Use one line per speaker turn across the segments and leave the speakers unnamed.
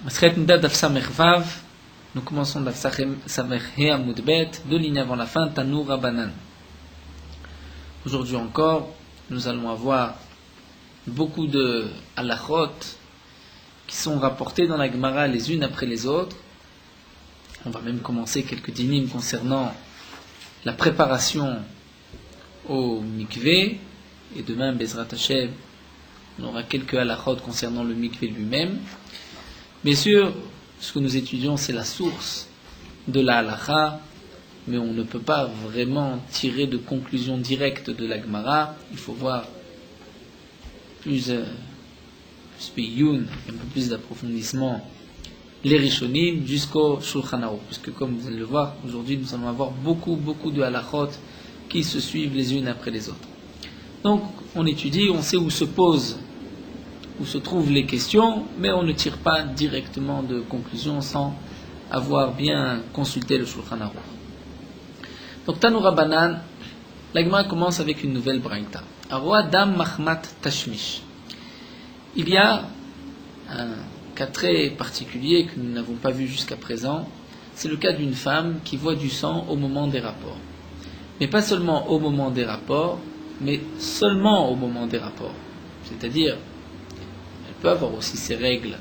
Masret Nida Daf Samech Vav. Nous commençons Daf Samech He Amud Bet, 2 lignes avant la fin, Tanu Rabbanan. Aujourd'hui encore, nous allons avoir beaucoup de halachot qui sont rapportées dans la Gemara les unes après les autres. On va même commencer quelques dynimes concernant la préparation au mikvé, et demain, Bezrat Hashem, on aura quelques halachot concernant le mikvé lui-même. Bien sûr, ce que nous étudions, c'est la source de la halacha, mais on ne peut pas vraiment tirer de conclusion directe de la Gemara. Il faut voir plus piyun, un peu plus d'approfondissement, les Rishonim jusqu'au Shulchan Aruch, puisque comme vous allez le voir, aujourd'hui nous allons avoir beaucoup de halachot qui se suivent les unes après les autres. Donc on étudie, on sait où se trouvent les questions, mais on ne tire pas directement de conclusion sans avoir bien consulté le Shulchan Aruch. Donc Tanu Rabbanan, la Gemara commence avec une nouvelle braïta. Aroa dam mahmat tashmish. Il y a un cas très particulier que nous n'avons pas vu jusqu'à présent. C'est le cas d'une femme qui voit du sang au moment des rapports. Mais pas seulement au moment des rapports, mais seulement au moment des rapports. C'est-à-dire, elle peut avoir aussi ses règles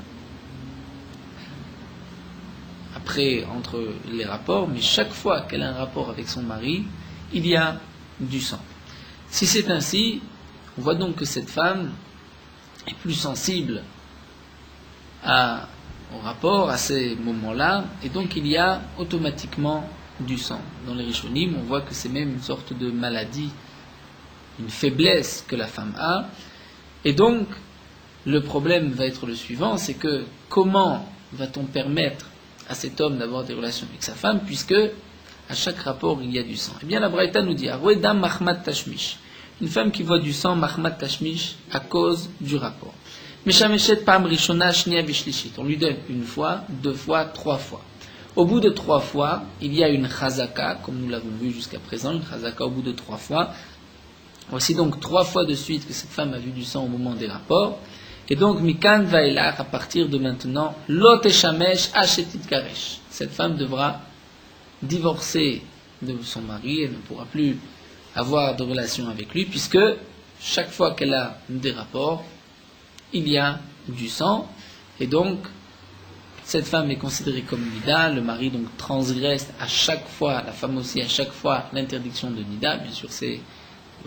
après, entre les rapports, mais chaque fois qu'elle a un rapport avec son mari, il y a du sang. Si c'est ainsi, on voit donc que cette femme est plus sensible au rapport à ces moments-là, et donc il y a automatiquement du sang. Dans les Rishonim, on voit que c'est même une sorte de maladie, une faiblesse que la femme a, et donc le problème va être le suivant, c'est que comment va-t-on permettre à cet homme d'avoir des relations avec sa femme, puisque à chaque rapport il y a du sang. Eh bien la Braïta nous dit, Arouedam mahmat tashmish, une femme qui voit du sang, mahmat tashmish, à cause du rapport. Meshameshet pam rishona shnia vishlishit, on lui donne une fois, 2 fois, 3 fois. Au bout de 3 fois, il y a une chazaka, comme nous l'avons vu jusqu'à présent, une chazaka au bout de 3 fois. Voici donc 3 fois de suite que cette femme a vu du sang au moment des rapports. Et donc, Mikan Vailach, à partir de maintenant, Lot Eshamesh Ashetit Karesh. Cette femme devra divorcer de son mari, elle ne pourra plus avoir de relation avec lui, puisque chaque fois qu'elle a des rapports, il y a du sang, et donc, cette femme est considérée comme Nida, le mari donc transgresse à chaque fois, la femme aussi à chaque fois, l'interdiction de Nida, bien sûr c'est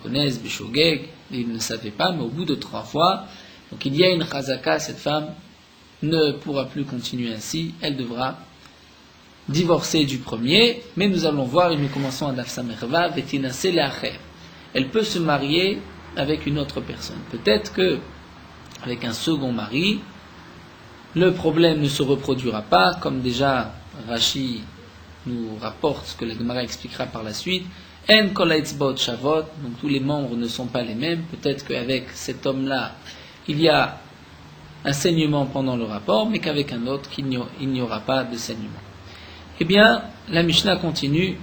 Onez, Bishogeg, il ne savait pas, mais au bout de 3 fois, donc il y a une chazaka, cette femme ne pourra plus continuer ainsi, elle devra divorcer du premier, mais nous allons voir, et nous commençons à Daf Samech Vav, Vetinase le'acher. Elle peut se marier avec une autre personne. Peut-être que, avec un second mari, le problème ne se reproduira pas, comme déjà Rashi nous rapporte ce que la Gemara expliquera par la suite. En kol ha'etzbaot shavot, donc tous les membres ne sont pas les mêmes. Peut-être qu'avec cet homme-là, il y a un saignement pendant le rapport, mais qu'avec un autre, il n'y aura pas de saignement. Eh bien, la Mishnah continue.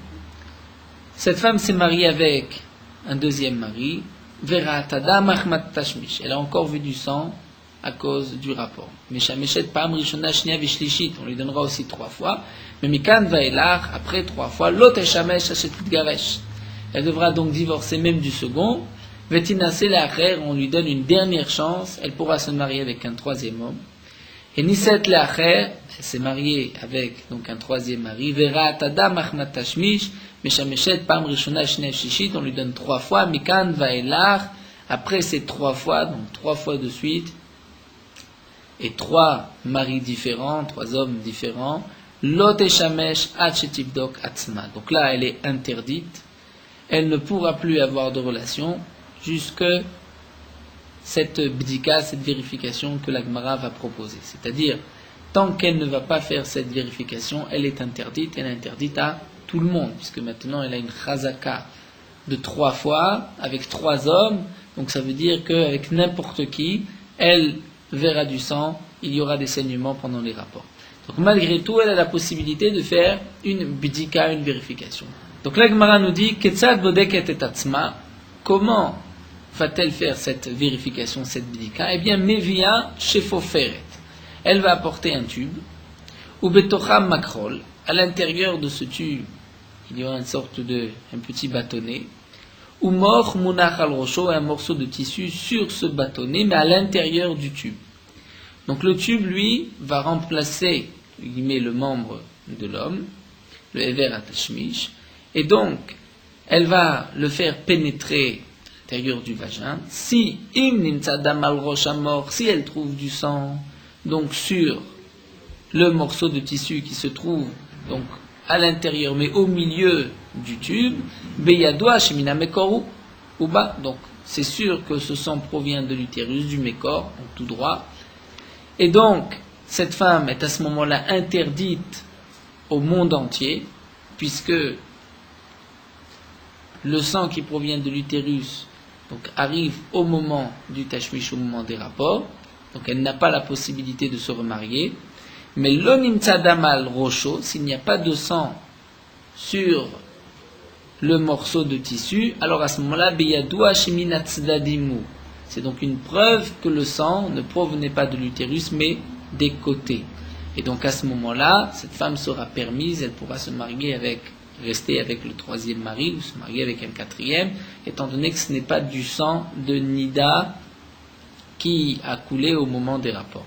Cette femme s'est mariée avec un deuxième mari. Veratada mahmat tashmish. Elle a encore vu du sang à cause du rapport. Meshameshet pam rishona shnia vishlishit. On lui donnera aussi 3 fois. Mais mikan vaelach, après 3 fois, lot eshamesh ashetit garesh. Elle devra donc divorcer même du second. Vetinase le'acher, on lui donne une dernière chance, elle pourra se marier avec un troisième homme. Et Niset le'acher, elle s'est mariée avec donc un troisième mari. Vera tada mahmat tashmish, meshameshet pam rishona shnia shishit, on lui donne 3 fois. Mikan vaelach, après ces 3 fois, donc 3 fois de suite, et 3 maris différents, 3 hommes différents, lot eshamesh ad shetivdok atzma. Donc là, elle est interdite. Elle ne pourra plus avoir de relation jusque cette bdika, cette vérification que la Gemara va proposer. C'est-à-dire, tant qu'elle ne va pas faire cette vérification, elle est interdite, elle est interdite à tout le monde, puisque maintenant elle a une chazaka de 3 fois, avec 3 hommes, donc ça veut dire qu'avec n'importe qui, elle verra du sang, il y aura des saignements pendant les rapports. Donc malgré tout, elle a la possibilité de faire une bdika, une vérification. Donc la Gemara nous dit, Ketzad bodeket et atzma, comment va-t-elle faire cette vérification, cette bdika? Eh bien, Mevia Shefoferet. elle va apporter un tube, ou betocham makrol, à l'intérieur de ce tube, il y aura une sorte de, un petit bâtonnet, ou mor munach al rocho, un morceau de tissu sur ce bâtonnet, mais à l'intérieur du tube. Donc le tube, lui, va remplacer, le membre de l'homme, le Hever Atashmish, et donc, elle va le faire pénétrer à l'intérieur du vagin. Si im nimtzadam al rosh amor, si elle trouve du sang, donc sur le morceau de tissu qui se trouve donc à l'intérieur, mais au milieu du tube, beyadoua shemina mekoru uba, donc c'est sûr que ce sang provient de l'utérus, du mécor, donc tout droit. Et donc, cette femme est à ce moment-là interdite au monde entier, puisque le sang qui provient de l'utérus donc, arrive au moment du tashmish, au moment des rapports, donc elle n'a pas la possibilité de se remarier. Mais l'onim tzadamal rocho, s'il n'y a pas de sang sur le morceau de tissu, alors à ce moment-là, beyadoua shemina tzadadimu. C'est donc une preuve que le sang ne provenait pas de l'utérus, mais des côtés. Et donc à ce moment-là, cette femme sera permise, elle pourra se marier rester avec le troisième mari, ou se marier avec un quatrième, étant donné que ce n'est pas du sang de Nida qui a coulé au moment des rapports.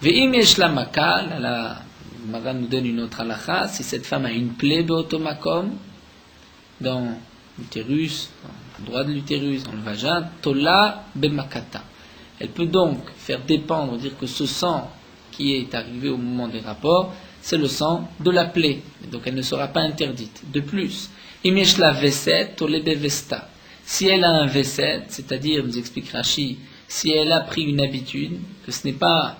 Ve'im yesh la maka, la Mara nous donne une autre halakha, si cette femme a une plaie beotomakom, dans l'utérus, dans l'endroit de l'utérus, dans le vagin, tola bemakata. Elle peut donc faire dépendre, dire que ce sang qui est arrivé au moment des rapports, c'est le sang de la plaie. Et donc elle ne sera pas interdite. De plus, imesh la veset tole bevesta. Si elle a un veset, c'est-à-dire, nous explique Rashi, si elle a pris une habitude, que ce n'est pas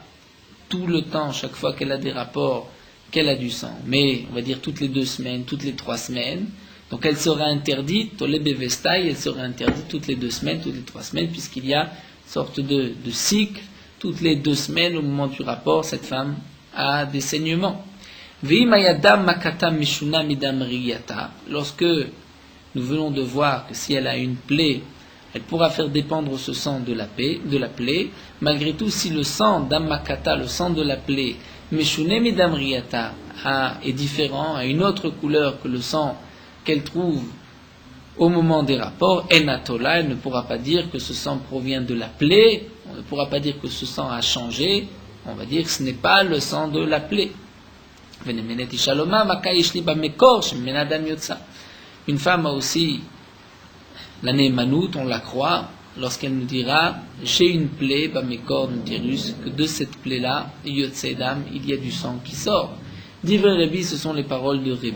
tout le temps, chaque fois qu'elle a des rapports, qu'elle a du sang, mais on va dire toutes les 2 semaines, toutes les 3 semaines, donc elle sera interdite, tole bevesta, elle sera interdite toutes les 2 semaines, toutes les 3 semaines, puisqu'il y a une sorte de cycle, toutes les 2 semaines, au moment du rapport, cette femme a des saignements. Lorsque nous venons de voir que si elle a une plaie, elle pourra faire dépendre ce sang de la plaie, malgré tout, si le sang d'ammakata, le sang de la plaie, meshune midamriyata, est différent, a une autre couleur que le sang qu'elle trouve au moment des rapports, enatola, elle ne pourra pas dire que ce sang provient de la plaie, on ne pourra pas dire que ce sang a changé, on va dire que ce n'est pas le sang de la plaie. Une femme a aussi la némanout, on la croit, lorsqu'elle nous dira j'ai une plaie, bamekor l'utérus, que de cette plaie-là, yotsedam, il y a du sang qui sort. Divrei Rebi, ce sont les paroles de Rebi.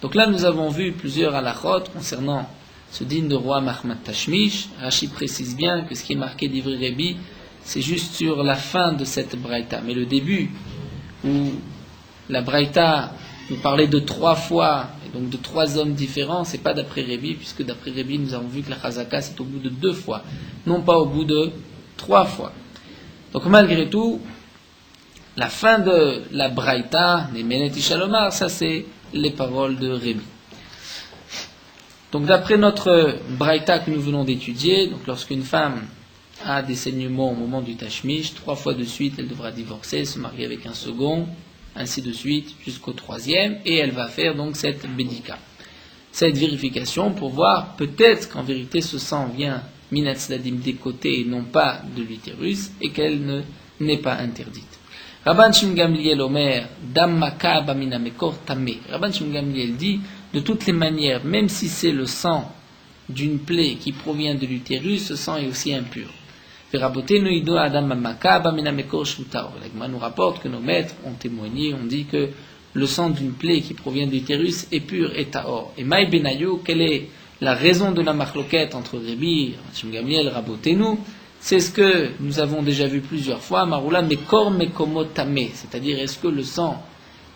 Donc là, nous avons vu plusieurs halachot concernant ce digne de roi Mahmad Tashmish. Rashi précise bien que ce qui est marqué d'Ivri Rebi, c'est juste sur la fin de cette braïta. Mais le début, où la braïta nous parlait de 3 fois, et donc de 3 hommes différents, c'est pas d'après Rebi, puisque d'après Rebi, nous avons vu que la chazaka, c'est au bout de 2 fois, non pas au bout de 3 fois. Donc malgré tout, la fin de la braïta, les Meneti Shalomar, ça c'est les paroles de Rebi. Donc d'après notre braïta que nous venons d'étudier, donc lorsqu'une femme a des saignements au moment du tashmish, 3 fois de suite elle devra divorcer, se marier avec un second, ainsi de suite jusqu'au 3e, et elle va faire donc cette bédika, cette vérification pour voir peut-être qu'en vérité ce sang vient minatzladim des côtés et non pas de l'utérus, et qu'elle n'est pas interdite. Rabban Shimon Gamliel Omer, Dammaka Bamina Mekor Tamé. Rabban Shimon Gamliel dit, de toutes les manières, même si c'est le sang d'une plaie qui provient de l'utérus, ce sang est aussi impur. Verabotenu Ido Adam Mamaka Bamina Mekor Shutaor. L'Agma nous rapporte que nos maîtres ont témoigné, ont dit que le sang d'une plaie qui provient de l'utérus est pur et taor. Et Maï Benayo, quelle est la raison de la marloquette entre Rebi, Shimon Gamliel, Rabotenu? C'est ce que nous avons déjà vu plusieurs fois, Maroula Mekor Mekomo Tamé, c'est-à-dire est-ce que le sang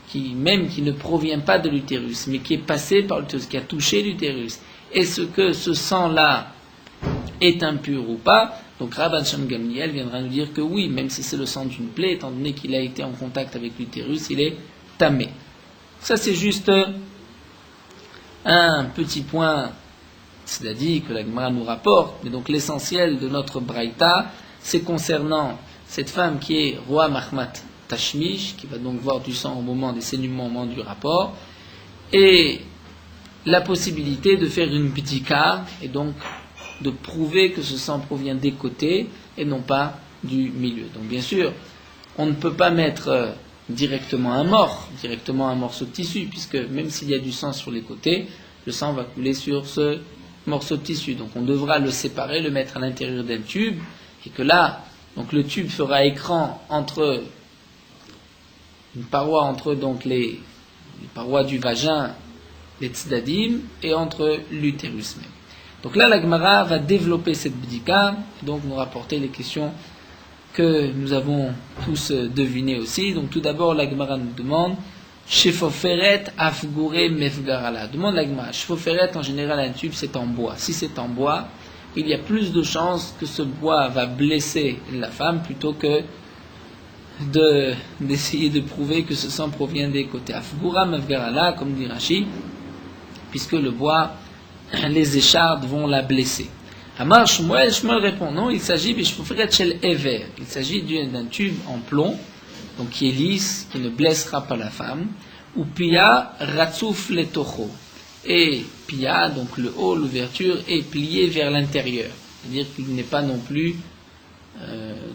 qui ne provient pas de l'utérus, mais qui est passé par l'utérus, qui a touché l'utérus, est-ce que ce sang-là est impur ou pas? Donc Rabban Shimon Gamliel viendra nous dire que oui, même si c'est le sang d'une plaie, étant donné qu'il a été en contact avec l'utérus, il est tamé. Ça c'est juste un petit point, c'est-à-dire que la Gemara nous rapporte, mais donc l'essentiel de notre braïta, c'est concernant cette femme qui est roi Mahmat tashmish, qui va donc voir du sang au moment des saignements, au moment du rapport, et la possibilité de faire une bdika, et donc de prouver que ce sang provient des côtés et non pas du milieu. Donc bien sûr, on ne peut pas mettre directement un morceau de tissu, puisque même s'il y a du sang sur les côtés, le sang va couler sur ce morceau de tissu. Donc on devra le séparer, le mettre à l'intérieur d'un tube, et que là, donc le tube fera écran entre une paroi entre donc les parois du vagin, les tzdadim, et entre l'utérus même. Donc là, la Gemara va développer cette bdika, et donc nous rapporter les questions que nous avons tous devinées aussi. Donc tout d'abord, la Gemara nous demande Shefoferet afgure mefgarala. Demande la Gemara. Shefoferet, en général, un tube, c'est en bois. Si c'est en bois, il y a plus de chances que ce bois va blesser la femme plutôt que d'essayer de prouver que ce sang provient des côtés. Afgura mefgarala, comme dit Rashi, puisque le bois, les échardes vont la blesser. Amar Shmuel répond non, il s'agit il s'agit d'un tube en plomb, donc qui est lisse, qui ne blessera pas la femme, ou pia ratsouf letocho, et pia, donc le haut, l'ouverture, est plié vers l'intérieur, c'est-à-dire qu'il n'est pas non plus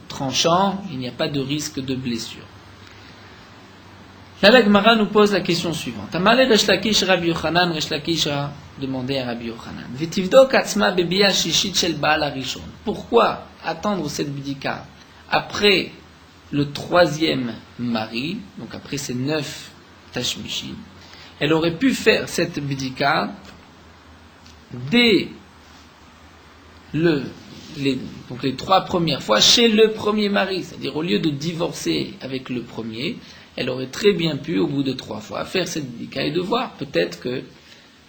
tranchant, il n'y a pas de risque de blessure. Là, la Gemara nous pose la question suivante. Amale Resh Lakish Rabbi Yochanan, Resh Lakish a demandé à Rabbi Yochanan. Vetivdok atzma bebiya shishit shel baal harishon. Pourquoi attendre cette bdika après le troisième mari, donc après ces 9 tashmishim? Elle aurait pu faire cette bdika dès les 3 premières fois chez le premier mari, c'est-à-dire au lieu de divorcer avec le premier, elle aurait très bien pu, au bout de 3 fois, faire cette bdika et de voir peut-être que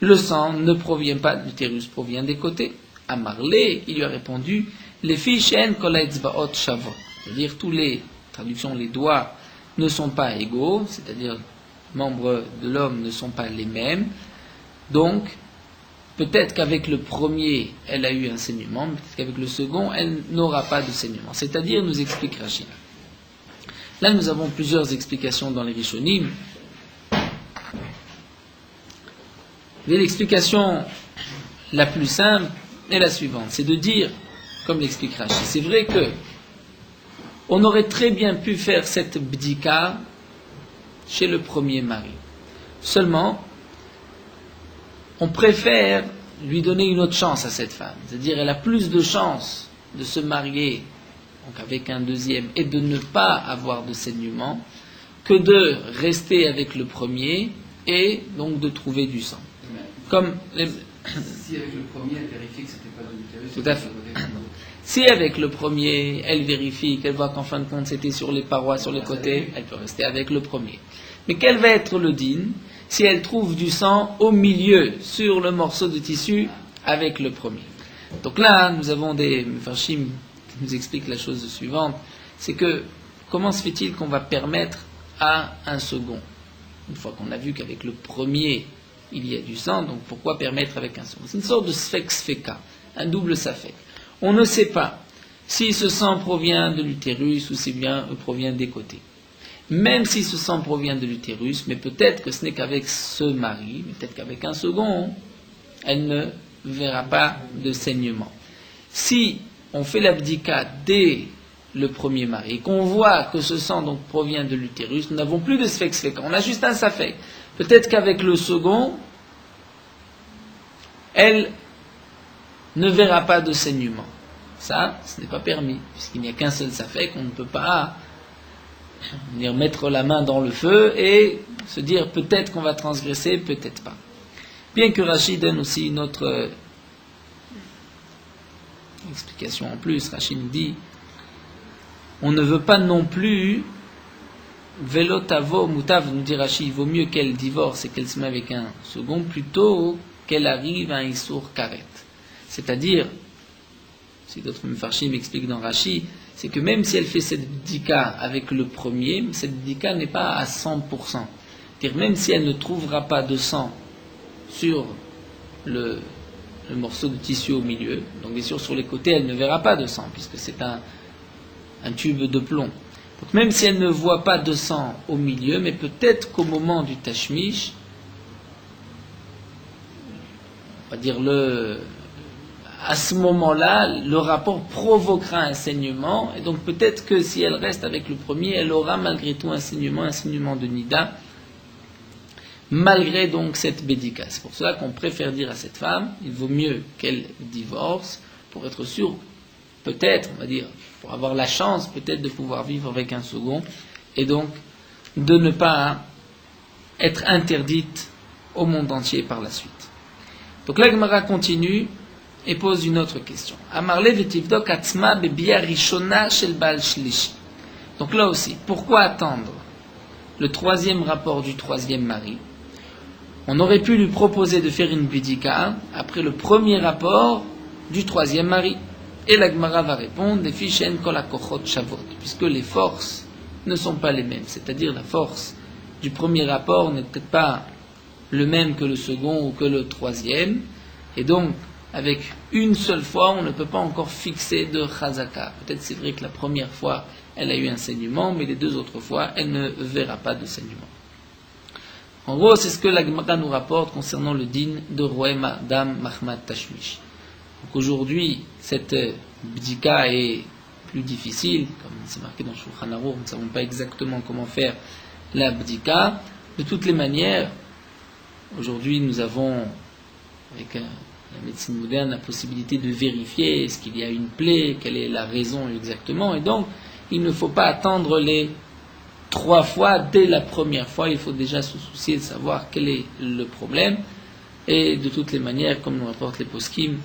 le sang ne provient pas de l'utérus, provient des côtés. Amarlé, il lui a répondu, les filles shen kol ha'etzbaot shavot, c'est-à-dire tous les traductions, les doigts ne sont pas égaux, c'est-à-dire les membres de l'homme ne sont pas les mêmes. Donc, peut-être qu'avec le premier, elle a eu un saignement, peut-être qu'avec le second, elle n'aura pas de saignement. C'est-à-dire, nous explique Rashi. Là, nous avons plusieurs explications dans les Rishonim. Et l'explication la plus simple est la suivante, c'est de dire, comme l'explique Rashi, c'est vrai que on aurait très bien pu faire cette bdika chez le premier mari. Seulement, on préfère lui donner une autre chance à cette femme. C'est-à-dire, elle a plus de chances de se marier donc avec un deuxième et de ne pas avoir de saignement que de rester avec le premier et donc de trouver du sang. Comme
si avec le premier elle vérifie que c'était pas de l'utérus,
tout à fait. Si avec le premier elle vérifie qu'elle voit qu'en fin de compte c'était sur les parois, sur les côtés, elle peut rester avec le premier. Mais quel va être le din si elle trouve du sang au milieu, sur le morceau de tissu, avec le premier? Donc là, nous avons des Mefarshim qui nous expliquent la chose suivante, c'est que comment se fait-il qu'on va permettre à un second, une fois qu'on a vu qu'avec le premier il y a du sang, donc pourquoi permettre avec un second? C'est une sorte de sfek sfeka, un double safek. On ne sait pas si ce sang provient de l'utérus ou si bien provient des côtés. Même si ce sang provient de l'utérus, mais peut-être que ce n'est qu'avec ce mari, peut-être qu'avec un second, elle ne verra pas de saignement. Si on fait l'abdika dès le premier mari et qu'on voit que ce sang donc provient de l'utérus, nous n'avons plus de sfek sfeka, on a juste un safek. Peut-être qu'avec le second, elle ne verra pas de saignement. Ça, ce n'est pas permis, puisqu'il n'y a qu'un seul safek, on ne peut pas venir mettre la main dans le feu et se dire peut-être qu'on va transgresser, peut-être pas. Bien que Rachid donne aussi une autre explication en plus, Rachid nous dit on ne veut pas non plus velotavo mutav, nous dit Rachid, il vaut mieux qu'elle divorce et qu'elle se met avec un second plutôt qu'elle arrive à un issour karet. C'est-à-dire, si d'autres Mefarshim m'expliquent dans Rashi, c'est que même si elle fait cette bdika avec le premier, cette bdika n'est pas à 100%. C'est-à-dire même si elle ne trouvera pas de sang sur le morceau de tissu au milieu, donc bien sûr sur les côtés elle ne verra pas de sang, puisque c'est un tube de plomb. Donc même si elle ne voit pas de sang au milieu, mais peut-être qu'au moment du tashmish, on va dire à ce moment-là, le rapport provoquera un saignement, et donc peut-être que si elle reste avec le premier, elle aura malgré tout un saignement de nida, malgré donc cette bédika. C'est pour cela qu'on préfère dire à cette femme, il vaut mieux qu'elle divorce, pour être sûr, peut-être, on va dire, pour avoir la chance peut-être de pouvoir vivre avec un second, et donc de ne pas être interdite au monde entier par la suite. Donc la Gemara continue et pose une autre question. Amarle vetivdok atzma bebia rishona shel bal shlishi. Donc là aussi, pourquoi attendre le troisième rapport du troisième mari? On aurait pu lui proposer de faire une bidika après le premier rapport du troisième mari. Et la Gemara va répondre, puisque les forces ne sont pas les mêmes. C'est-à-dire la force du premier rapport n'est peut-être pas le même que le second ou que le troisième. Et donc, avec une seule fois, on ne peut pas encore fixer de chazaka. Peut-être c'est vrai que la première fois, elle a eu un saignement, mais les deux autres fois, elle ne verra pas de saignement. En gros, c'est ce que la Gemara nous rapporte concernant le din de Roem Adam Mahmad Tashmish. Donc aujourd'hui, cette bdika est plus difficile, comme c'est marqué dans Shulchan Aruch, nous ne savons pas exactement comment faire la bdika. De toutes les manières, aujourd'hui nous avons, avec la médecine moderne, la possibilité de vérifier est-ce qu'il y a une plaie, quelle est la raison exactement, et donc il ne faut pas attendre les 3 fois, dès la première fois, il faut déjà se soucier de savoir quel est le problème, et de toutes les manières, comme nous rapportent les poskim,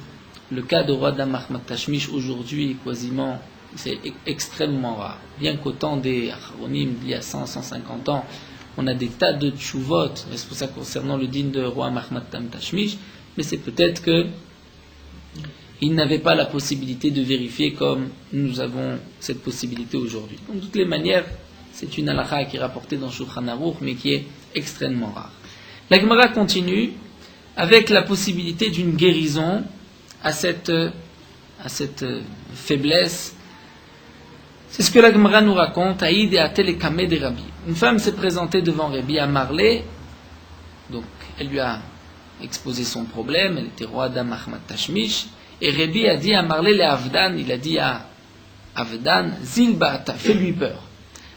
le cas de roi d'Amahmat Tashmish aujourd'hui, quasiment, c'est extrêmement rare. Bien qu'au temps des Acharonim, il y a 100-150 ans, on a des tas de tchouvot, c'est pour ça concernant le din de roi Mahmad Tashmish, mais c'est peut-être que il n'avait pas la possibilité de vérifier comme nous avons cette possibilité aujourd'hui. Donc, de toutes les manières, c'est une halakha qui est rapportée dans Shulchan Aruch, mais qui est extrêmement rare. La Gemara continue avec la possibilité d'une guérison à cette faiblesse. C'est ce que la Gemara nous raconte. Aïd et Atel et Kameh de Rabbi. Une femme s'est présentée devant Rabbi à Marley, donc elle lui a exposé son problème, elle était roi d'Amahmat Tashmish, et Rabbi a dit à Marley le Avdan, il a dit à Avdan, Zil Ba'ata, fais-lui peur.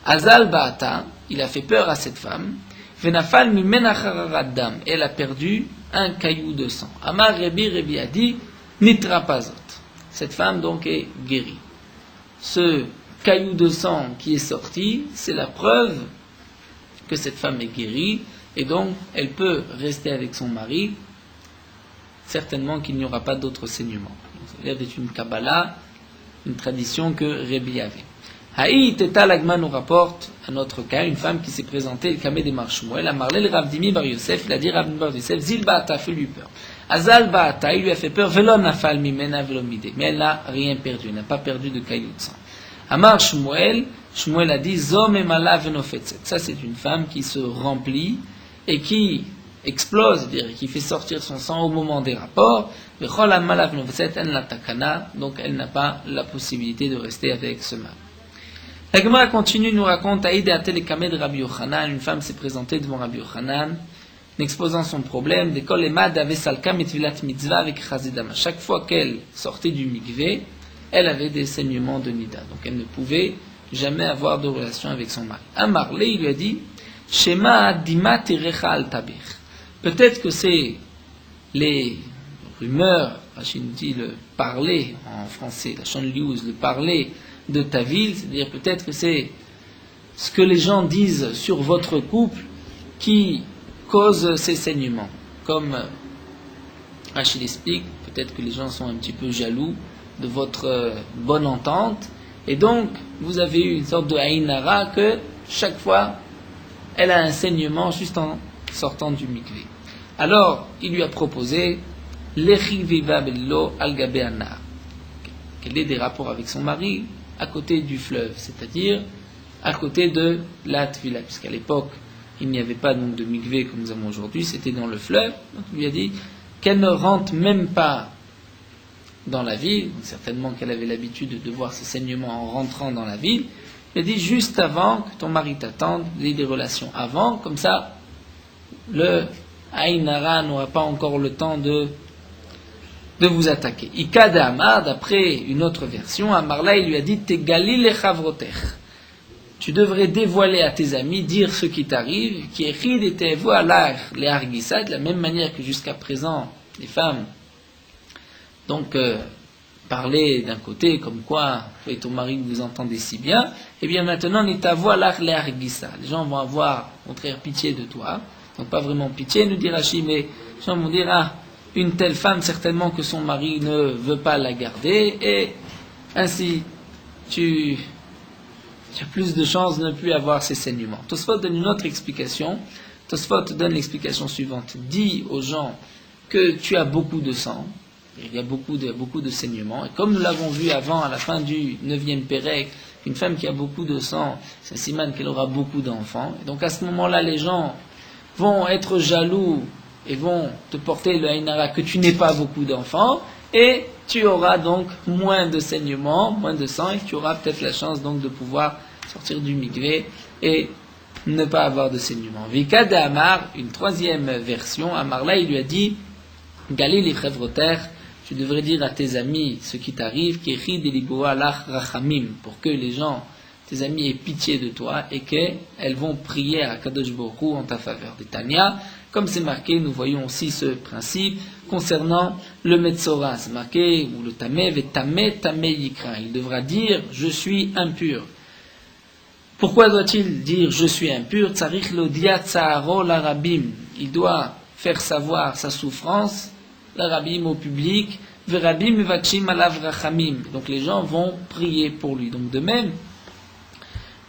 Azal Ba'ata, il a fait peur à cette femme, Venafal Mimena Chararadam, elle a perdu un caillou de sang. Amar Rabbi a dit, Nitra Pazot. Cette femme donc est guérie. Ce caillou de sang qui est sorti, c'est la preuve que cette femme est guérie, et donc elle peut rester avec son mari, certainement qu'il n'y aura pas d'autre saignement. C'est une Kabbalah, une tradition que Rabbi avait. Haït et Talagma nous rapporte un autre cas, une femme qui s'est présentée, le Kameh des Marshmouel, elle a marlé le Rav Dimi Bar Yosef, il a dit Rav Dimi Bar Yosef, Zil Ba'ata, fais-lui peur. Azal Ba'ata, il lui a fait peur, Velon Nafal Mimena Velomide, mais elle n'a rien perdu, elle n'a pas perdu de caillou de sang. Amar Shmuel, Shmuel a dit Zom Emala Venofetzet. Ça, c'est une femme qui se remplit et qui explose, c'est-à-dire qui fait sortir son sang au moment des rapports. Vechol Amala Venofetzet en la takana, donc elle n'a pas la possibilité de rester avec ce mari. La Gemara continue, nous raconte Aïd et Atel et Kameh de Rabbi Yochanan. Une femme s'est présentée devant Rabbi Yochanan, en exposant son problème. D'école Emad avait Salka Mitvilat Mitzvah avec Chazidama. Chaque fois qu'elle sortait du mikvé, elle avait des saignements de nida. Donc elle ne pouvait jamais avoir de relation avec son mari. Amarle, il lui a dit Shema Dima Terecha al Tabir. Peut-être que c'est les rumeurs, Rachid dit le parler en français, la chanliouse, le parler de ta ville, c'est-à-dire peut-être que c'est ce que les gens disent sur votre couple qui cause ces saignements. Comme Rachid explique, peut-être que les gens sont un petit peu jaloux de votre bonne entente, et donc vous avez eu une sorte de haïnara que chaque fois elle a un saignement juste en sortant du mikvé. Alors il lui a proposé Lechi viva bello al gabe anar, qu'elle ait des rapports avec son mari à côté du fleuve, c'est-à-dire à côté de la tvila, puisqu'à l'époque il n'y avait pas donc de mikvé comme nous avons aujourd'hui, c'était dans le fleuve. Donc il lui a dit qu'elle ne rentre même pas dans la ville, certainement qu'elle avait l'habitude de voir ses saignements en rentrant dans la ville, Il a dit juste avant que ton mari t'attende, il y ait des relations avant, comme ça, le Aïn Hara n'aura pas encore le temps de vous attaquer. Ikad Amar, d'après une autre version, Amarla, il lui a dit Tegali le chavroter. Tu devrais dévoiler à tes amis, dire ce qui t'arrive, qui est rid et tevo alar les hargissa, de la même manière que jusqu'à présent, les femmes, donc, parlaient d'un côté, comme quoi, toi et ton mari vous entendez si bien, et bien maintenant, ni ta voix alar les hargissa. Les gens vont avoir, au contraire, pitié de toi. Donc, pas vraiment pitié, nous dit Rashi, mais les gens vont dire, ah, une telle femme, certainement que son mari ne veut pas la garder, et ainsi, tu as plus de chances de ne plus avoir ces saignements. Tosfot donne une autre explication. Tosfot donne l'explication suivante. Dis aux gens que tu as beaucoup de sang, il y a beaucoup de saignements, et comme nous l'avons vu avant, à la fin du 9e Pérec, une femme qui a beaucoup de sang, c'est un siman qu'elle aura beaucoup d'enfants, et donc à ce moment-là, les gens vont être jaloux et vont te porter le Aïn Hara que tu n'aies pas beaucoup d'enfants, et tu auras donc moins de saignements, moins de sang, et tu auras peut-être la chance donc de pouvoir sortir du mikvé et ne pas avoir de saignements. Vika de Amar, une troisième version, Amar là, il lui a dit Galil les chevroter, tu devrais dire à tes amis ce qui t'arrive, Kechid et Liboa lach rachamim, pour que les gens, tes amis, aient pitié de toi et qu'elles vont prier à Kadosh Baruch Hu en ta faveur. Des Tanya, comme c'est marqué, nous voyons aussi ce principe concernant le Metzora. C'est marqué, ou le Tameh, ve Tameh, Tameh Yikra. Il devra dire, je suis impur. Pourquoi doit-il dire, je suis impur? Tsarich lodia tsaharo l'arabim. Il doit faire savoir sa souffrance, l'arabim au public, verabim vachim alav rachamim. Donc les gens vont prier pour lui. Donc de même,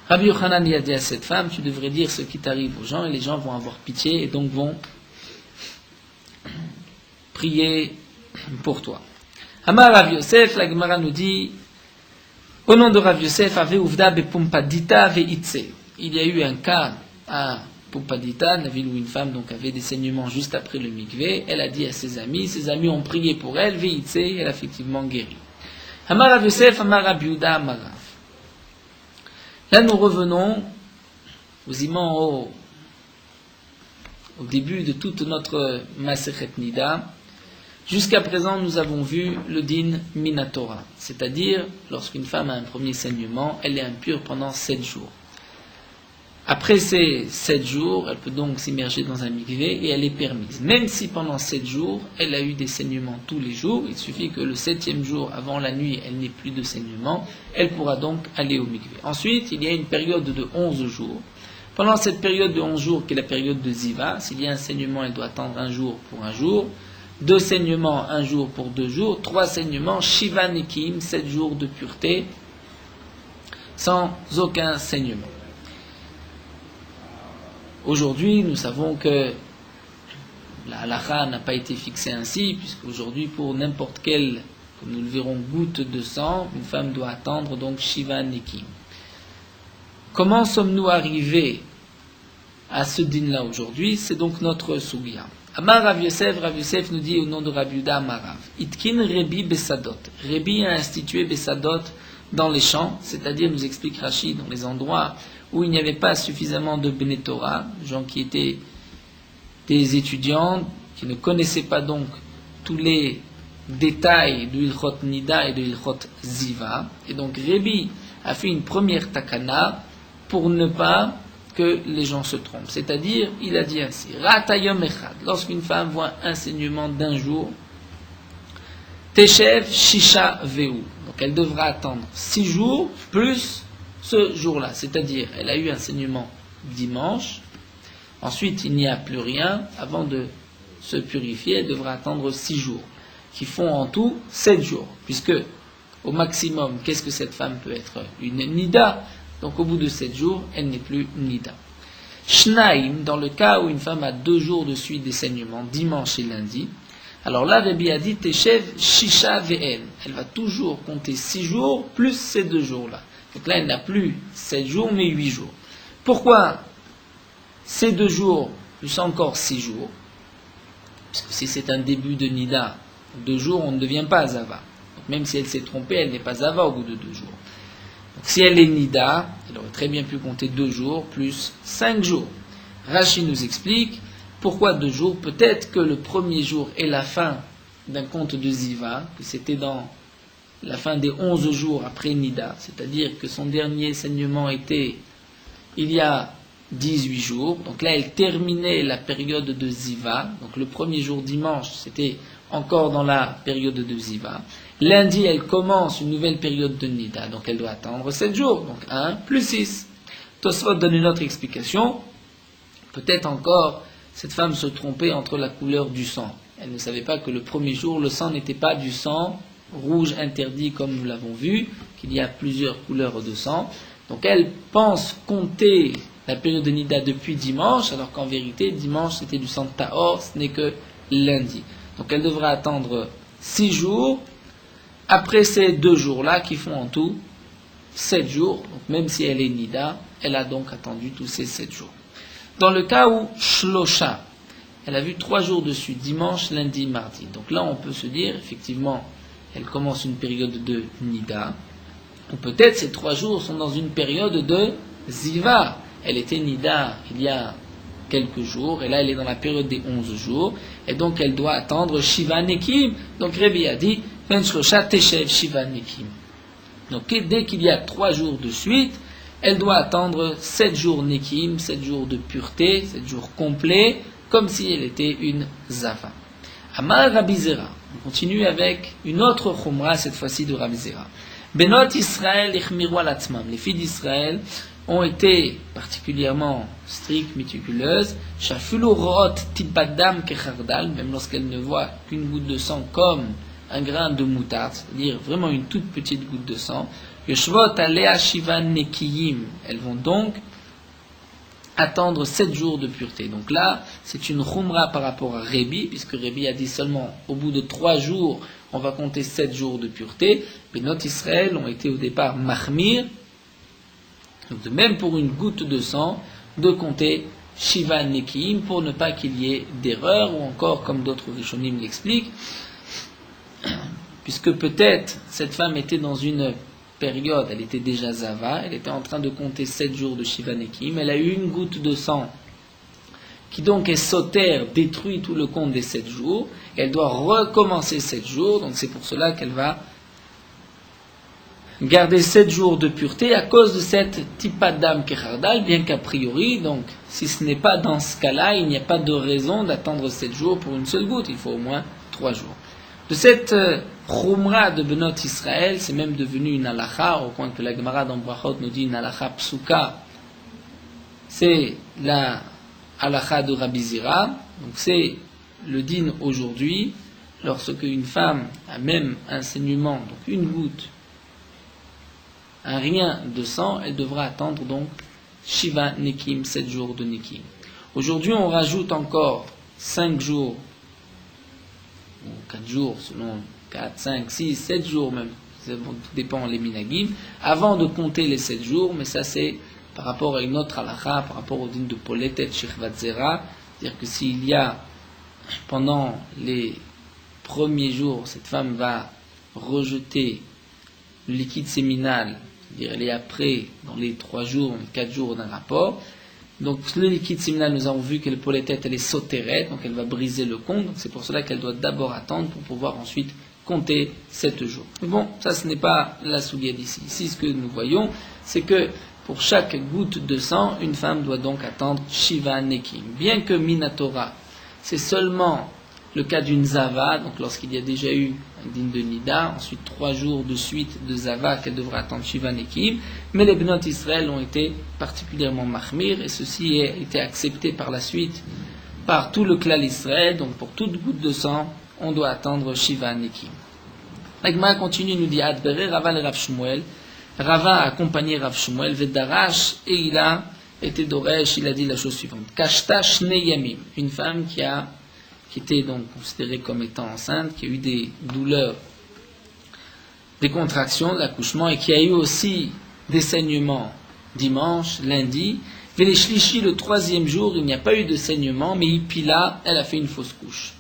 Rabbi Yochanan y a dit à cette femme, tu devrais dire ce qui t'arrive aux gens, et les gens vont avoir pitié, et donc vont prier pour toi. Amar Rav Yosef, la Gemara nous dit, au nom de Rav Yosef, ave uvda be pumpadita ve itse. Il y a eu un cas à Pumpadita, la ville où une femme donc avait des saignements juste après le mikvé. Elle a dit à ses amis ont prié pour elle, ve itse, elle a effectivement guéri. Amar Rav Yosef, Amar Rav Yehuda, Amar Rav. Là, nous revenons au début de toute notre Masechet Nida. Jusqu'à présent, nous avons vu le din Minatora, c'est-à-dire, lorsqu'une femme a un premier saignement, elle est impure pendant 7 jours. Après ces 7 jours, elle peut donc s'immerger dans un mikvé et elle est permise. Même si pendant 7 jours, elle a eu des saignements tous les jours, il suffit que le 7e jour, avant la nuit, elle n'ait plus de saignements, elle pourra donc aller au mikvé. Ensuite, il y a une période de 11 jours. Pendant cette période de 11 jours, qui est la période de Ziva, s'il y a un saignement, elle doit attendre un jour pour un jour, 2 saignements, un jour pour 2 jours, 3 saignements, Shiva Nekim, 7 jours de pureté, sans aucun saignement. Aujourd'hui, nous savons que la halakha n'a pas été fixée ainsi, puisqu'aujourd'hui, pour n'importe quelle, comme nous le verrons, goutte de sang, une femme doit attendre donc Shiva Nekim. Comment sommes-nous arrivés à ce din-là aujourd'hui? C'est donc notre sugya. Amar Rav Yosef nous dit au nom de Rav Yehuda Amar Rav. Itkin Rebi Besadot. Rebi a institué Besadot dans les champs, c'est-à-dire, nous explique Rashi, dans les endroits où il n'y avait pas suffisamment de Bnei Torah, gens qui étaient des étudiants, qui ne connaissaient pas donc tous les détails de Ilchot Nida et de Ilchot Ziva. Et donc Rebi a fait une première takana pour ne pas que les gens se trompent. C'est-à-dire, il a dit ainsi, Ratayom Echad, lorsqu'une femme voit un saignement d'un jour, Teshev Shisha Veu. Donc elle devra attendre 6 jours plus ce jour-là. C'est-à-dire, elle a eu un saignement dimanche, ensuite il n'y a plus rien, avant de se purifier, elle devra attendre 6 jours, qui font en tout 7 jours, puisque au maximum, qu'est-ce que cette femme peut être? Une nida. Donc au bout de 7 jours, elle n'est plus nida. Shnaim, dans le cas où une femme a 2 jours de suite des saignements, dimanche et lundi, alors là, Rabbi a dit, Teshev Shisha Ve'en. Elle va toujours compter 6 jours plus ces 2 jours-là. Donc là, elle n'a plus 7 jours, mais 8 jours. Pourquoi ces 2 jours plus encore 6 jours? Parce que si c'est un début de Nida, 2 jours, on ne devient pas Zava. Donc même si elle s'est trompée, elle n'est pas Zava au bout de 2 jours. Donc si elle est nida, elle aurait très bien pu compter 2 jours plus 5 jours. Rashi nous explique pourquoi 2 jours. Peut-être que le premier jour est la fin d'un compte de Ziva, que c'était dans la fin des 11 jours après Nida, c'est-à-dire que son dernier saignement était il y a 18 jours. Donc là, elle terminait la période de Ziva. Donc le premier jour, dimanche, c'était encore dans la période de Ziva. Lundi, elle commence une nouvelle période de Nida. Donc elle doit attendre 7 jours. Donc 1 plus 6. Tosfot donne une autre explication. Peut-être encore, cette femme se trompait entre la couleur du sang. Elle ne savait pas que le premier jour, le sang n'était pas du sang rouge interdit comme nous l'avons vu, qu'il y a plusieurs couleurs de sang. Donc elle pense compter la période de Nida depuis dimanche, alors qu'en vérité, dimanche c'était du sang de Tahor, ce n'est que lundi. Donc elle devra attendre 6 jours, après ces 2 jours-là, qui font en tout 7 jours. Donc même si elle est Nida, elle a donc attendu tous ces 7 jours. Dans le cas où Shlosha, elle a vu 3 jours dessus, dimanche, lundi, mardi. Donc là on peut se dire, effectivement, elle commence une période de Nida, ou peut-être ces 3 jours sont dans une période de Ziva. Elle était Nida il y a quelques jours, et là elle est dans la période des 11 jours, et donc elle doit attendre Shiva Nekim. Donc Rabbi a dit, Ben Shlosha Teshev Shiva Nekim. Donc dès qu'il y a 3 jours de suite, elle doit attendre 7 jours Nekim, 7 jours de pureté, 7 jours complets, comme si elle était une Zava. Amar Rabbi Zera. On continue avec une autre chumra, cette fois-ci de Rabbi Zera. Benot Israël ichmiru al atzmam. Les filles d'Israël ont été particulièrement strictes, méticuleuses. Shafulu root tibadam kechardal, même lorsqu'elles ne voient qu'une goutte de sang comme un grain de moutarde, c'est-à-dire vraiment une toute petite goutte de sang. Yoshvot alea shivan nekiyim. Elles vont donc attendre 7 jours de pureté. Donc là, c'est une khumra par rapport à Rébi, puisque Rébi a dit seulement au bout de 3 jours, on va compter 7 jours de pureté. Mais notre Israël ont été au départ mahmir, donc de même pour une goutte de sang, de compter Shiva Nekiim pour ne pas qu'il y ait d'erreur, ou encore, comme d'autres Rishonim l'expliquent, puisque peut-être cette femme était dans une période, elle était déjà Zava, elle était en train de compter 7 jours de Shiva Nekim, elle a eu une goutte de sang qui donc est sautère, détruit tout le compte des 7 jours, et elle doit recommencer 7 jours, donc c'est pour cela qu'elle va garder 7 jours de pureté à cause de cette tipadam kechardal, bien qu'a priori, donc si ce n'est pas dans ce cas-là, il n'y a pas de raison d'attendre 7 jours pour une seule goutte, il faut au moins 3 jours. De cette Khumra de Benot Israël, c'est même devenu une halakha, au point que la Gemara dans Brachot nous dit une halakha psuka. C'est la halakha de Rabbi Zera, donc c'est le din aujourd'hui, lorsque une femme a même un saignement, donc une goutte, un rien de sang, elle devra attendre donc Shiva Nekim, 7 jours de Nekim. Aujourd'hui, on rajoute encore 5 jours, ou 4 jours, selon 4, 5, 6, 7 jours même, tout dépend les minagim, avant de compter les 7 jours, mais ça c'est par rapport à une autre halakha, par rapport au din de Poletet Shechvat Zera, c'est-à-dire que s'il y a, pendant les premiers jours, cette femme va rejeter le liquide séminal, c'est-à-dire elle est après, dans les 3 jours, les 4 jours d'un rapport. Donc le liquide séminal, nous avons vu que le polétête, elle est sautérette, donc elle va briser le compte, donc c'est pour cela qu'elle doit d'abord attendre pour pouvoir ensuite compter 7 jours. Mais bon, ça ce n'est pas la soulière d'ici. Ici, ce que nous voyons, c'est que pour chaque goutte de sang, une femme doit donc attendre Shiva Nekim. Bien que Minatora, c'est seulement le cas d'une Zava, donc lorsqu'il y a déjà eu un din de Nida, ensuite 3 jours de suite de Zava qu'elle devra attendre Shiva Nekim, mais les Benot Israël ont été particulièrement mahmir, et ceci a été accepté par la suite par tout le clan Israël, donc pour toute goutte de sang, on doit attendre Shiva Nekim. L'Agma continue, nous dit Adbere Rava le Rav Shmuel. Rava a accompagné Rav Shmuel, Vedarash, et il a été Doresh, il a dit la chose suivante. Kashta Shne Yamim, une femme qui était donc considérée comme étant enceinte, qui a eu des douleurs, des contractions de l'accouchement, et qui a eu aussi des saignements dimanche, lundi. Veleshlishi, le 3e jour, il n'y a pas eu de saignement, mais Ipila, elle a fait une fausse couche.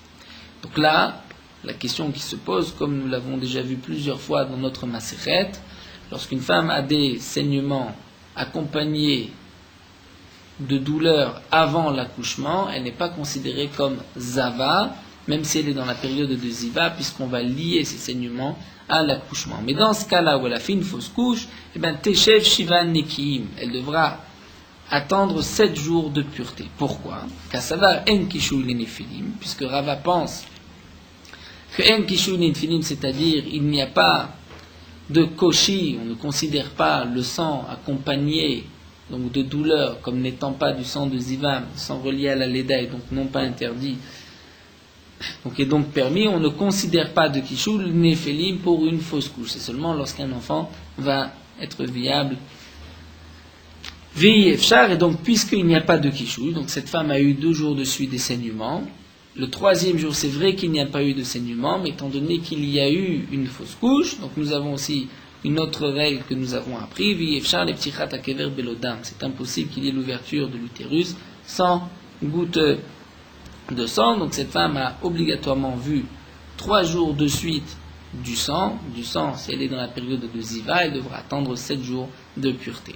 Donc là, la question qui se pose, comme nous l'avons déjà vu plusieurs fois dans notre Masechet, lorsqu'une femme a des saignements accompagnés de douleurs avant l'accouchement, elle n'est pas considérée comme Zava, même si elle est dans la période de Ziva, puisqu'on va lier ces saignements à l'accouchement. Mais dans ce cas-là où elle a fait une fausse couche, eh bien, Teshev Shiva Nekiim, elle devra attendre 7 jours de pureté. Pourquoi? Kassavar En Kishu Nefilim, puisque Rava pense que En Kishu Nefilim, c'est-à-dire il n'y a pas de koshi, on ne considère pas le sang accompagné donc de douleur comme n'étant pas du sang de Zivam, sang relié à la Leda et donc non pas interdit, donc est donc permis, on ne considère pas de Kishu Nefilim pour une fausse couche. C'est seulement lorsqu'un enfant va être viable. Ve'yefshar, et donc puisqu'il n'y a pas de Kishu, donc cette femme a eu 2 jours de suite des saignements. Le 3e jour, c'est vrai qu'il n'y a pas eu de saignement, mais étant donné qu'il y a eu une fausse couche, donc nous avons aussi une autre règle que nous avons appris, Ve'yefshar le ptichat akever belodam. C'est impossible qu'il y ait l'ouverture de l'utérus sans goutte de sang. Donc cette femme a obligatoirement vu 3 jours de suite du sang. Si elle est dans la période de Ziva, elle devra attendre 7 jours de pureté.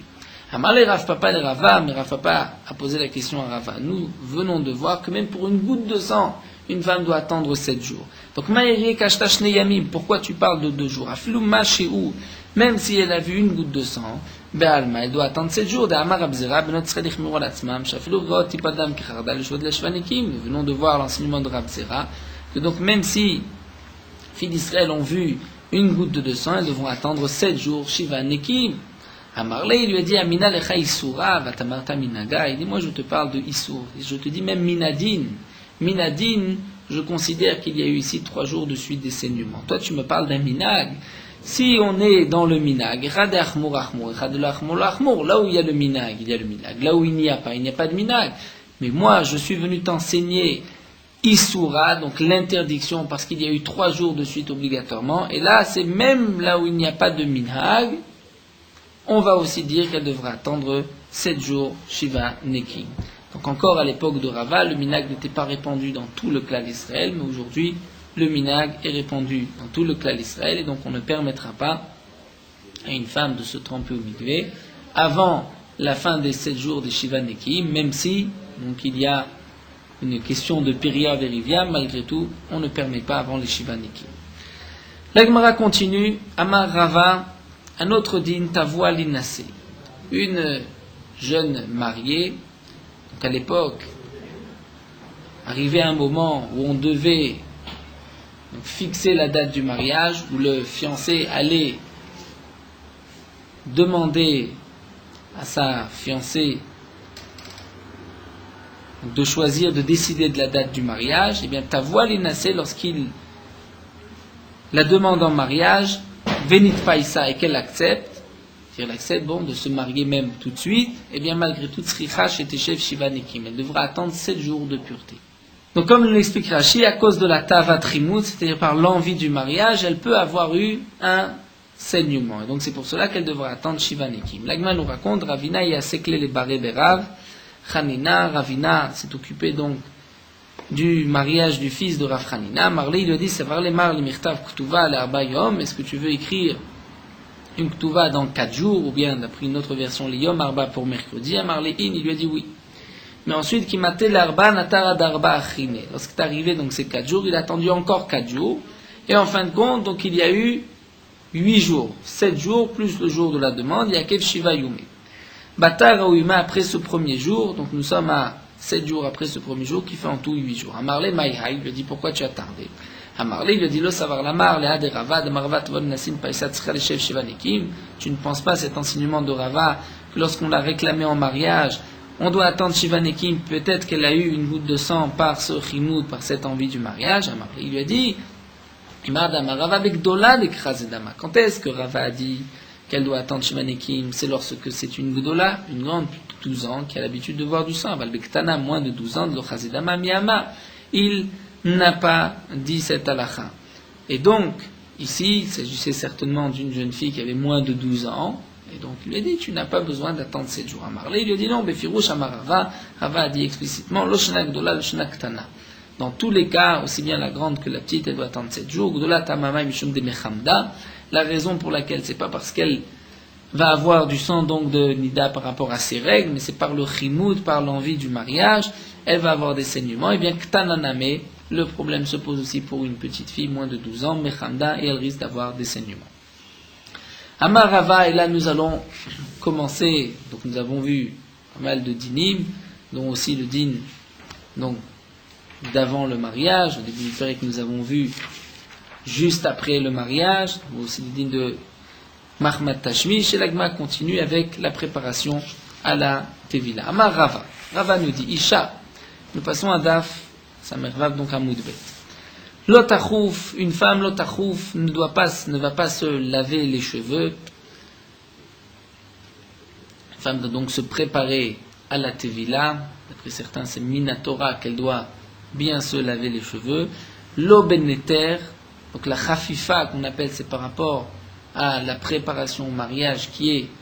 Amarle Rav Papa et Rava, mais Rav Papa a posé la question à Rava. Nous venons de voir que même pour une goutte de sang, une femme doit attendre 7 jours. Donc, Maïri Kashtash Neyamim, pourquoi tu parles de 2 jours? Afilou Machéou, même si elle a vu une goutte de sang, Be'alma, elle doit attendre 7 jours. De Amar Abzera, Benot Tzredich Mirol Atzmam, Shafilou Rot Tipadam Kicharda, le Shod Leshvanekim. Nous venons de voir l'enseignement de Rabzera, que donc même si filles d'Israël ont vu une goutte de sang, elles devront attendre 7 jours, Shiva Nekim. Amarle, il lui a dit, Amina lecha Isura, vatamarta minaga. Il dit, moi je te parle de Isur. Je te dis même Minadin. Minadin, je considère qu'il y a eu ici 3 jours de suite des saignements. Toi tu me parles d'un minag. Si on est dans le minag, là où il y a le minag, il y a le minag. Là où il n'y a pas de minag. Mais moi je suis venu t'enseigner Isura, donc l'interdiction, parce qu'il y a eu 3 jours de suite obligatoirement. Et là, c'est même là où il n'y a pas de minag, on va aussi dire qu'elle devra attendre 7 jours Shiva Neki. Donc encore à l'époque de Rava, le minag n'était pas répandu dans tout le clan d'Israël, mais aujourd'hui, le minag est répandu dans tout le clan d'Israël, et donc on ne permettra pas à une femme de se tremper au mikvé avant la fin des 7 jours de Shiva Neki, même si donc, il y a une question de Peria Verivia, malgré tout, on ne permet pas avant les Shiva Neki. La Gemara continue, Amar Rava, un autre din, Tavoua Linase, une jeune mariée, donc à l'époque, arrivait un moment où on devait donc, fixer la date du mariage, où le fiancé allait demander à sa fiancée de choisir, de décider de la date du mariage. Et bien, Tavoua Linase, lorsqu'il la demande en mariage, Venit Païsa, et qu'elle accepte, elle accepte de se marier même tout de suite, et bien malgré tout, Tzricha chez Teshev Shiva Nekim, elle devra attendre 7 jours de pureté. Donc comme l'explique Rashi, à cause de la Tava Trimut, c'est-à-dire par l'envie du mariage, elle peut avoir eu un saignement. Et donc c'est pour cela qu'elle devra attendre Shiva Nekim. L'Agma nous raconte, Ravina y a séclé les barrés Berav, Hanina, Ravina s'est occupé donc du mariage du fils de Rav Hanina. Marley il lui dit, c'est varle mar li mirtav ktuva le arba yom, est-ce que tu veux écrire une ktuva dans 4 jours, ou bien d'après une autre version, li yom arba pour mercredi. Marley il lui a dit oui. Mais ensuite, qui matait l'arba natara darba achine. Lorsqu'il est arrivé donc ces 4 jours, il a attendu encore 4 jours, et en fin de compte, donc il y a eu 8 jours, 7 jours plus le jour de la demande, il y a kev shiva yume. Batar Ouma après ce premier jour, donc nous sommes à 7 jours après ce premier jour, qui fait en tout 8 jours. Amarle Maïhaï lui dit, pourquoi tu as tardé? Amarle lui dit, lo savar lamar, le de Rava, de Marvat, von Nassim, Païsat, Sralechev, Shivanekim. Tu ne penses pas cet enseignement de Rava, que lorsqu'on l'a réclamé en mariage, on doit attendre Shivanekim, peut-être qu'elle a eu une goutte de sang par ce chimoud, par cette envie du mariage. Amarle lui a dit, quand est-ce que Rava a dit qu'elle doit attendre Shivanekim? C'est lorsque c'est une gdola, une grande, plus de 12 ans, qui a l'habitude de voir du sang. Valbektana, moins de 12 ans, de l'Ochazedama Miyama. Il n'a pas dit cette halakha. Et donc, ici, il s'agissait certainement d'une jeune fille qui avait moins de 12 ans. Et donc, il lui a dit, tu n'as pas besoin d'attendre 7 jours. Amarle, il lui a dit, non, Befirouch Amarava. Rava a dit explicitement, Loshna Gdola, Loshna Ktana. Dans tous les cas, aussi bien la grande que la petite, elle doit attendre 7 jours. Gdola Tamama Mishum de Mechamda. La raison pour laquelle, c'est pas parce qu'elle va avoir du sang donc de Nida par rapport à ses règles, mais c'est par le chimoud, par l'envie du mariage, elle va avoir des saignements. Et bien, Ktananame, le problème se pose aussi pour une petite fille, moins de 12 ans, Mechanda, et elle risque d'avoir des saignements. Amarava, et là nous allons commencer, donc nous avons vu pas mal de dinim, dont aussi le din donc d'avant le mariage, au début du père que nous avons vu juste après le mariage, ou aussi le din de Mahmat Tashmish, et l'Agma continue avec la préparation à la Tevila. Amar Rava. Rava nous dit, Isha, nous passons à Daf, sa mère va donc à Moudbet. L'otachouf, une femme, l'otachouf, ne va pas se laver les cheveux. Une femme doit donc se préparer à la Tevila. D'après certains, c'est Minatora qu'elle doit bien se laver les cheveux. L'eau beneter, donc la chafifa qu'on appelle, c'est par rapport à la préparation au mariage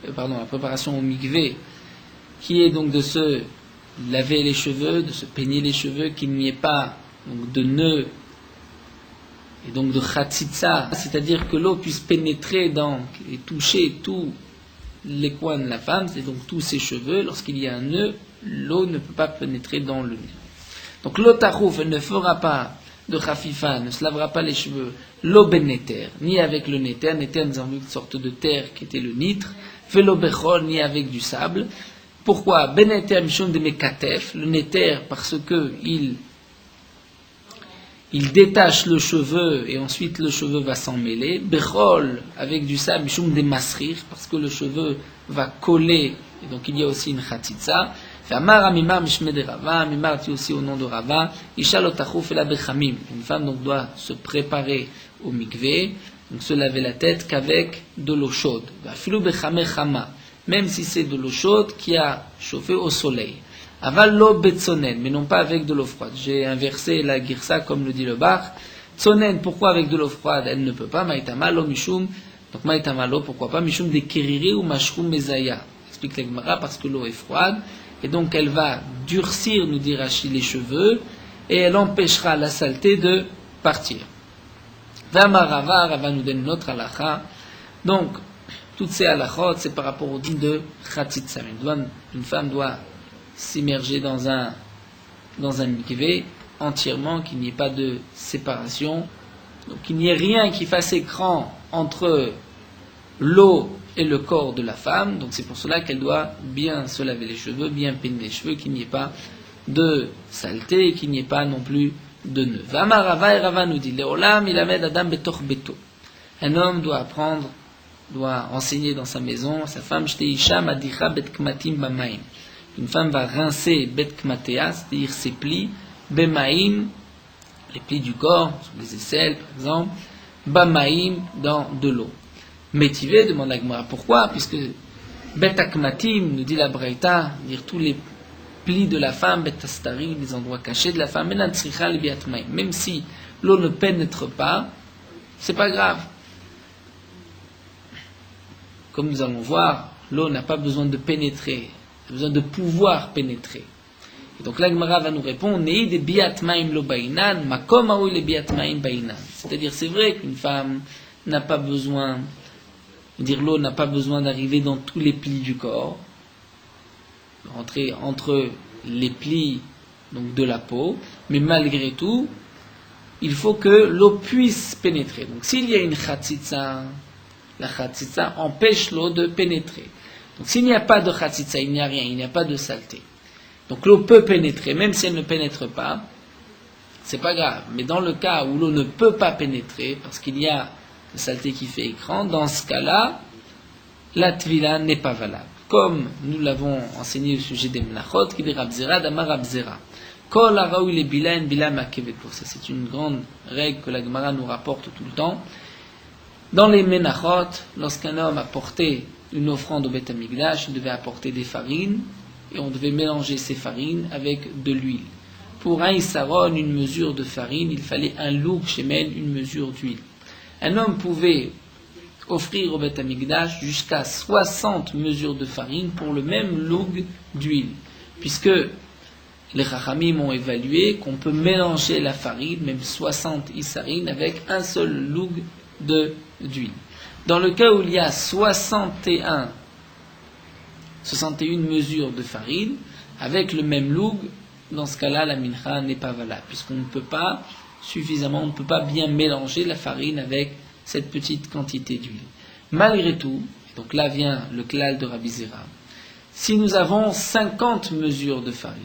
la préparation au mikvé, qui est donc de se laver les cheveux, de se peigner les cheveux, qu'il n'y ait pas donc, de nœuds et donc de khatsitsa, c'est-à-dire que l'eau puisse pénétrer et toucher tous les coins de la femme, c'est donc tous ses cheveux. Lorsqu'il y a un nœud, l'eau ne peut pas pénétrer dans le nœud. Donc l'eau tarouf, elle ne fera pas de khafifa, ne se lavera pas les cheveux, l'eau benéter, ni avec le néter, néter nous avons vu une sorte de terre qui était le nitre, vélo bechol, ni avec du sable. Pourquoi? Benéter mishon de mekatef, le néter parce que il détache le cheveu et ensuite le cheveu va s'en mêler. Bechol avec du sable, mishum de masrir, parce que le cheveu va coller, et donc il y a aussi une khatitsa. Amar Amimar Mishme de Rava, Amimar dit aussi au nom de Rava, Isha lotachouf et la bechamim. Une femme donc doit se préparer au mikvé, donc se laver la tête qu'avec de l'eau chaude. Filou bechame chama, même si c'est de l'eau chaude qui a chauffé au soleil. Aval lo betsonen, mais non pas avec de l'eau froide. J'ai inversé la girsa comme le dit le Bach. Tsonen, pourquoi avec de l'eau froide elle ne peut pas? Maïtama lo mishum, donc maïtama lo, pourquoi pas? Mishum de kiriri ou mashrum mezaya. Explique la Gemara parce que l'eau est froide. Et donc elle va durcir, nous dit Rashi, les cheveux, et elle empêchera la saleté de partir. Vamarava, Rava nous donne une autre halakha. Donc, toutes ces halakhot, c'est par rapport au din de Khatitsa. Une femme doit s'immerger dans un mikvé entièrement, qu'il n'y ait pas de séparation, donc qu'il n'y ait rien qui fasse écran entre l'eau et le corps de la femme, donc c'est pour cela qu'elle doit bien se laver les cheveux, bien peigner les cheveux, qu'il n'y ait pas de saleté et qu'il n'y ait pas non plus de nœuds. Vama Rava et Rava nous dit, Leolam ilamed adam betor beto. Un homme doit enseigner dans sa maison, sa femme, Shteisha madicha bet kmatim bamaim. Une femme va rincer bet kmatea, c'est-à-dire ses plis, bemaim, les plis du corps, les aisselles par exemple, bamaim, dans de l'eau. Métivé, demande la Gemara. Pourquoi? Puisque betakmatim, nous dit la Braïta, dire tous les plis de la femme, betastari, les endroits cachés de la femme, même si l'eau ne pénètre pas, c'est pas grave. Comme nous allons voir, l'eau n'a pas besoin de pénétrer, elle a besoin de pouvoir pénétrer. Et donc la Gemara va nous répondre, Nei de biatmaim lo bainan, makom aoui le biatmaim bainan. C'est-à-dire, c'est vrai qu'une femme n'a pas besoin, l'eau n'a pas besoin d'arriver dans tous les plis du corps, rentrer entre les plis donc de la peau, mais malgré tout, il faut que l'eau puisse pénétrer. Donc s'il y a une khatsitsa, la khatsitsa empêche l'eau de pénétrer. Donc s'il n'y a pas de khatsitsa, il n'y a rien, il n'y a pas de saleté. Donc l'eau peut pénétrer, même si elle ne pénètre pas, c'est pas grave. Mais dans le cas où l'eau ne peut pas pénétrer, parce qu'il y a la saleté qui fait écran, dans ce cas-là, la tvila n'est pas valable. Comme nous l'avons enseigné au sujet des menachot, qui dit Rabzera, Damar Rabzera. Kol haraoui le bila en bila makevet. Pour ça, c'est une grande règle que la Gemara nous rapporte tout le temps. Dans les menachot, lorsqu'un homme apportait une offrande au Beth Amikdash, il devait apporter des farines, et on devait mélanger ces farines avec de l'huile. Pour un isaron, une mesure de farine, il fallait un loug shemen, une mesure d'huile. Un homme pouvait offrir au Beth Amikdash jusqu'à 60 mesures de farine pour le même loug d'huile, puisque les Chachamim ont évalué qu'on peut mélanger la farine, même 60 isarines, avec un seul loug d'huile. Dans le cas où il y a 61 61 mesures de farine avec le même loug, dans ce cas-là, la mincha n'est pas valable, puisqu'on ne peut pas suffisamment, on ne peut pas bien mélanger la farine avec cette petite quantité d'huile. Malgré tout, donc là vient le klal de Rabbi Zera, si nous avons 50 mesures de farine,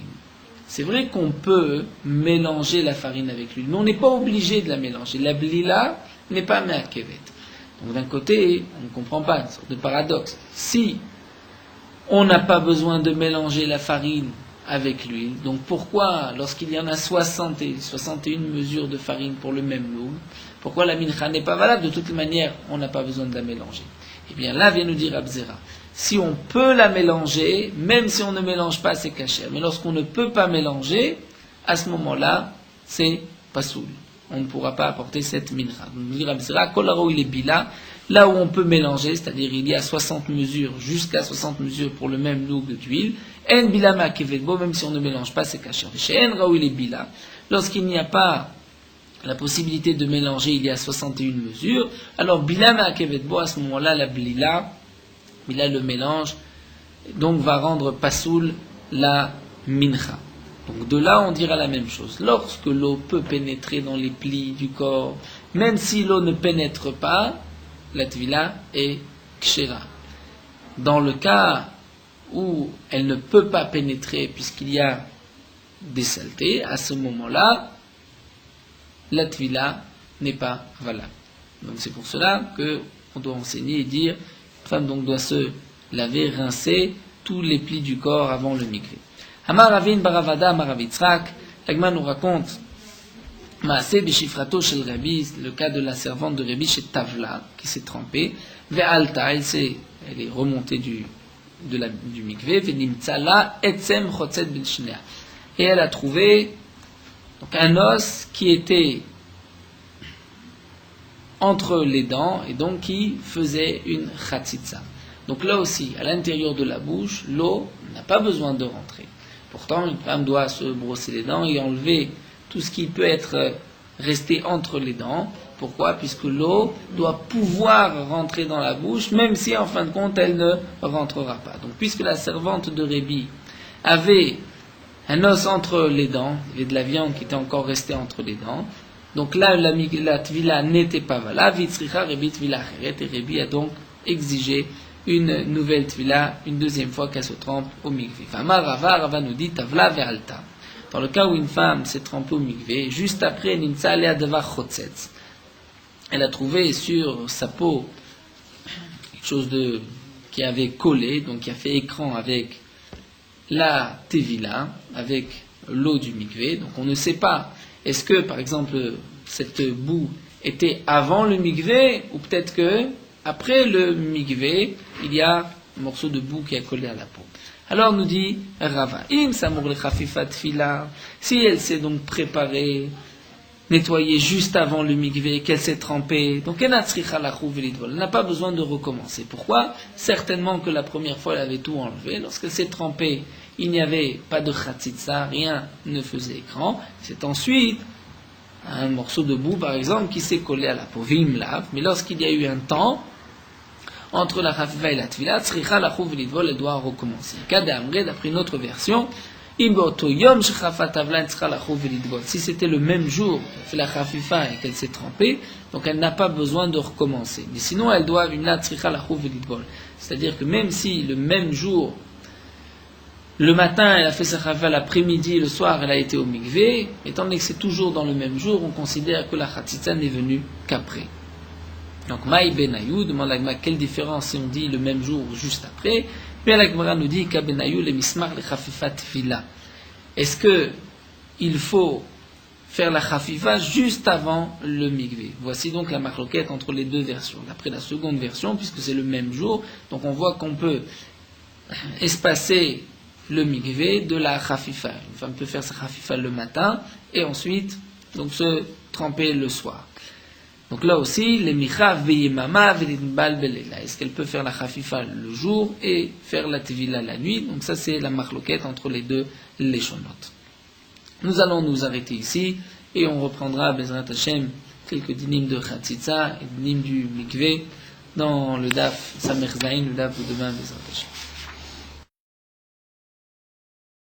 c'est vrai qu'on peut mélanger la farine avec l'huile, mais on n'est pas obligé de la mélanger. La blila n'est pas me'akevet. Donc d'un côté, on ne comprend pas, une sorte de paradoxe. Si on n'a pas besoin de mélanger la farine avec l'huile, donc pourquoi, lorsqu'il y en a 60 et 61 mesures de farine pour le même loug, pourquoi la mincha n'est pas valable? De toute manière, on n'a pas besoin de la mélanger. Eh bien là vient nous dire Rabbi Zera, si on peut la mélanger, même si on ne mélange pas, c'est kasher. Mais lorsqu'on ne peut pas mélanger, à ce moment-là, c'est pasoul. On ne pourra pas apporter cette mincha. Donc dit Rabbi Zera, kolaro il est bila, là où on peut mélanger, c'est-à-dire il y a 60 mesures, jusqu'à 60 mesures pour le même loug d'huile, en bila ma'akevetbo, même si on ne mélange pas, c'est kasher. Chez en raoui il est bila, lorsqu'il n'y a pas la possibilité de mélanger, il y a 61 mesures, alors bila ma'akevetbo, à ce moment-là, la blila, le mélange, donc va rendre pasoul la mincha. Donc de là, on dira la même chose. Lorsque l'eau peut pénétrer dans les plis du corps, même si l'eau ne pénètre pas, la tvila est kshera. Dans le cas où elle ne peut pas pénétrer puisqu'il y a des saletés, à ce moment-là, la tvila n'est pas valable. Donc c'est pour cela qu'on doit enseigner et dire, la femme donc doit se laver, rincer tous les plis du corps avant le mikvé. Amar Ravin Baravada Amar Rav Yitzhak, l'Agma nous raconte Maaseh Bishifrato shel Rabbi, le cas de la servante de Rabbi chez Tavla, qui s'est trempée, Ve'alta, elle est remontée du mikvé, Ve'nimtzala etzem chotzet ben shnea. Et elle a trouvé donc, un os qui était entre les dents et donc qui faisait une chatzitza. Donc là aussi, à l'intérieur de la bouche, l'eau n'a pas besoin de rentrer. Pourtant, une femme doit se brosser les dents et enlever tout ce qui peut être resté entre les dents. Pourquoi? Puisque l'eau doit pouvoir rentrer dans la bouche, même si en fin de compte elle ne rentrera pas. Donc puisque la servante de Rébi avait un os entre les dents, il y avait de la viande qui était encore restée entre les dents, donc là la tvila n'était pas valable, vitzricha Rébi tvila acheret, et Rébi a donc exigé une nouvelle tvila, une deuxième fois qu'elle se trempe au mikvé. Rava nous dit tavla ve'alta. Dans le cas où une femme s'est trempée au mikvé, juste après nimtza alea devar chotzetz, elle a trouvé sur sa peau quelque chose qui avait collé, donc qui a fait écran avec la tevila, avec l'eau du mikvé. Donc on ne sait pas, est-ce que par exemple cette boue était avant le mikvé, ou peut-être que après le mikvé, il y a un morceau de boue qui a collé à la peau. Alors nous dit Rava, im samur le chafifat fila, si elle s'est donc préparée, nettoyée juste avant le mikvé, qu'elle s'est trempée, donc elle n'a pas besoin de recommencer. Pourquoi? Certainement que la première fois elle avait tout enlevé, lorsqu'elle s'est trempée, il n'y avait pas de chatzitza, rien ne faisait écran, c'est ensuite un morceau de boue par exemple qui s'est collé à la peau, vim lave, mais lorsqu'il y a eu un temps, entre la chafifa et la tvila, tzricha la chouv l'idvol, elle doit recommencer. Kade amre, d'après une autre version, si c'était le même jour qu'elle fait la chafifa et qu'elle s'est trempée, donc elle n'a pas besoin de recommencer. Mais sinon, elle doit une tzricha la chouv l'idvol. C'est-à-dire que même si le même jour, le matin, elle a fait sa chafifa, l'après-midi, le soir, elle a été au mikvé, étant donné que c'est toujours dans le même jour, on considère que la chatzitza n'est venue qu'après. Donc, Maï Benayou demande à l'Agma quelle différence si on dit le même jour ou juste après. Puis l'Agma nous dit qu'à Benayou, le mismar le chafifat fila. Est-ce que il faut faire la chafifa juste avant le mikvé? Voici donc la marloquette entre les deux versions. D'après la seconde version, puisque c'est le même jour, donc on voit qu'on peut espacer le mikvé de la chafifa. Une femme peut faire sa chafifa le matin et ensuite donc se tremper le soir. Donc là aussi, les micha veyemama velinbal belela. Est-ce qu'elle peut faire la chafifa le jour et faire la tevila la nuit? Donc ça c'est la marloquette entre les deux leshonotes. Nous allons nous arrêter ici et on reprendra Bezrat Hashem quelques dinim de chatzitza et dinim du mikvé dans le daf Samer Zayin, le daf de demain Bezrat Hashem.